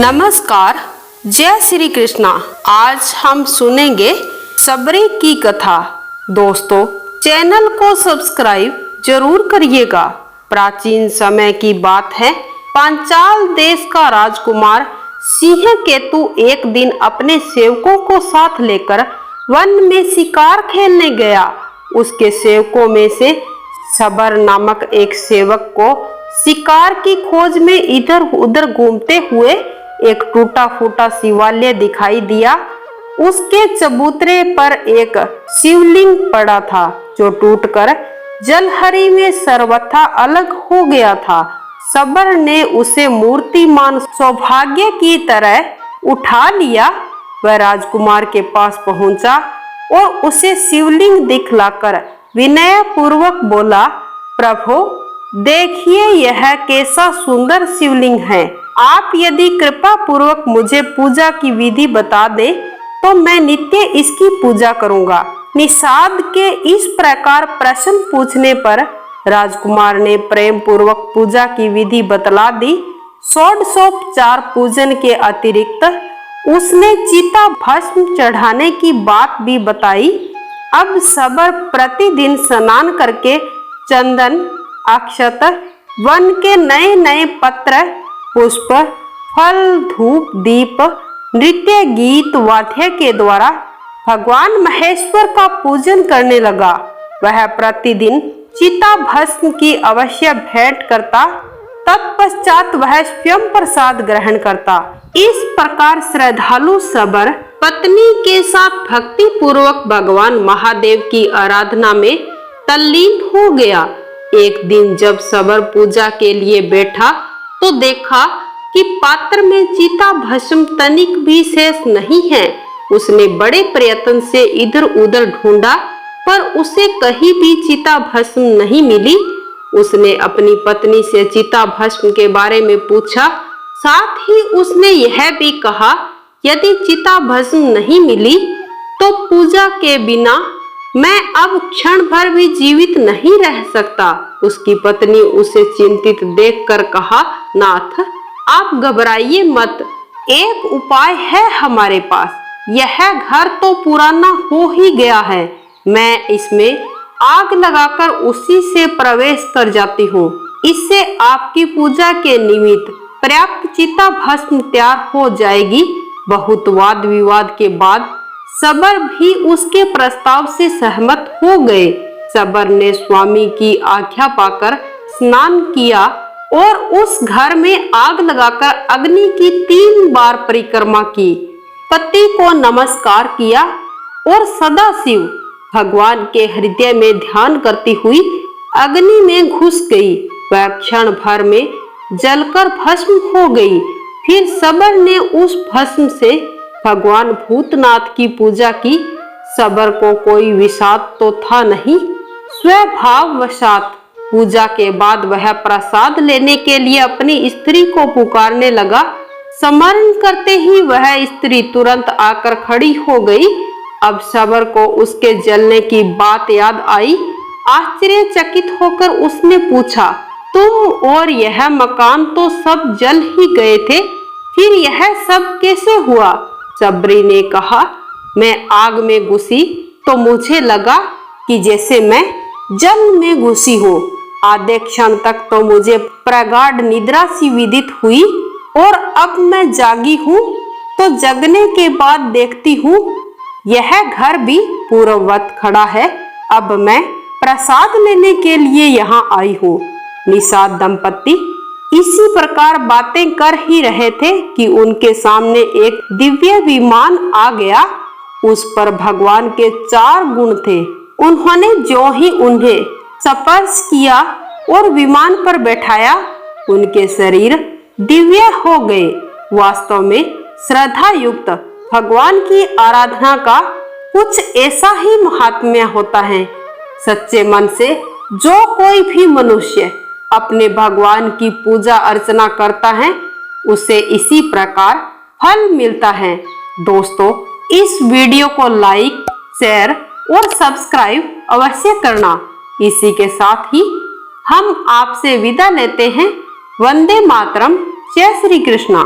नमस्कार, जय श्री कृष्णा। आज हम सुनेंगे सबरी की कथा। दोस्तों, चैनल को सब्सक्राइब जरूर करिएगा। प्राचीन समय की बात है, पांचाल देश का राजकुमार सिंहकेतु एक दिन अपने सेवकों को साथ लेकर वन में शिकार खेलने गया। उसके सेवकों में से सबर नामक एक सेवक को शिकार की खोज में इधर उधर घूमते हुए एक टूटा फूटा शिवालय दिखाई दिया। उसके चबूतरे पर एक शिवलिंग पड़ा था जो टूटकर जलहरी में सर्वथा अलग हो गया था। सबर ने उसे मूर्तिमान सौभाग्य की तरह उठा लिया। वह राजकुमार के पास पहुंचा और उसे शिवलिंग दिखलाकर विनय पूर्वक बोला, प्रभु देखिए, यह कैसा सुंदर शिवलिंग है। आप यदि कृपा पूर्वक मुझे पूजा की विधि बता दें तो मैं नित्य इसकी पूजा करूंगा। निषाद के इस प्रकार प्रश्न पूछने पर राजकुमार ने प्रेम पूर्वक पूजा की विधि बतला दी। षोडशोपचार पूजन के अतिरिक्त उसने चिता भस्म चढ़ाने की बात भी बताई। अब सबर प्रतिदिन स्नान करके चंदन, अक्षत, वन के नए नए पत्र, पुष्प, फल, धूप, दीप, नृत्य, गीत, वाद्य के द्वारा भगवान महेश्वर का पूजन करने लगा। वह प्रतिदिन चिता भस्म की अवश्य भेंट करता, तत्पश्चात वह स्वयं प्रसाद ग्रहण करता। इस प्रकार श्रद्धालु सबर पत्नी के साथ भक्ति पूर्वक भगवान महादेव की आराधना में तल्लीन हो गया। एक दिन जब सबर पूजा के लिए बैठा तो देखा कि पात्र में चिता भस्म तनिक भी शेष नहीं है। उसने बड़े प्रयत्न से इधर उधर ढूंढा पर उसे कहीं भी चिता भस्म नहीं मिली। उसने अपनी पत्नी से चिता भस्म के बारे में पूछा। साथ ही उसने यह भी कहा, यदि चिता भस्म नहीं मिली तो पूजा के बिना मैं अब क्षण भर भी जीवित नहीं रह सकता। उसकी पत्नी उसे चिंतित देखकर कहा, नाथ आप घबराइए मत, एक उपाय है हमारे पास। यह घर तो पुराना हो ही गया है, मैं इसमें आग लगाकर उसी से प्रवेश कर जाती हूँ। इससे आपकी पूजा के निमित्त पर्याप्त चिता भस्म तैयार हो जाएगी। बहुत वाद विवाद के बाद सबर भी उसके प्रस्ताव से सहमत हो गए। सबर ने स्वामी की आज्ञा पाकर स्नान किया और उस घर में आग लगाकर अग्नि की 3 बार परिक्रमा की, पति को नमस्कार किया और सदाशिव भगवान के हृदय में ध्यान करती हुई अग्नि में घुस गई। वह क्षण भर में जलकर भस्म हो गई। फिर सबर ने उस भस्म से भगवान भूतनाथ की पूजा की। सबर को कोई विषाद तो था नहीं। स्वभाववशात पूजा के बाद वह प्रसाद लेने के लिए अपनी स्त्री को पुकारने लगा। स्मरण करते ही वह स्त्री तुरंत आकर खड़ी हो गई। अब सबर को उसके जलने की बात याद आई। आश्चर्यचकित होकर उसने पूछा, तुम और यह मकान तो सब जल ही गए थे, फिर यह सब कैसे हुआ? सबरी ने कहा, मैं आग में घुसी तो मुझे लगा कि जैसे मैं जल में घुसी हूँ। आधे क्षण तक तो मुझे प्रगाढ़ निद्रा सी विदित हुई और अब मैं जागी हूँ तो जगने के बाद देखती हूँ यह घर भी पूर्ववत खड़ा है। अब मैं प्रसाद लेने के लिए यहाँ आई हूँ। निषाद दंपति इसी प्रकार बातें कर ही रहे थे कि उनके सामने एक दिव्य विमान आ गया। उस पर भगवान के 4 गुण थे। उन्होंने जो ही उन्हें स्पर्श किया और विमान पर बैठाया, उनके शरीर दिव्य हो गए। वास्तव में श्रद्धा युक्त भगवान की आराधना का कुछ ऐसा ही महात्म्य होता है। सच्चे मन से जो कोई भी मनुष्य अपने भगवान की पूजा अर्चना करता है, उसे इसी प्रकार फल मिलता है। दोस्तों, इस वीडियो को लाइक, शेयर और सब्सक्राइब अवश्य करना। इसी के साथ ही हम आपसे विदा लेते हैं। वंदे मातरम। जय श्री कृष्णा।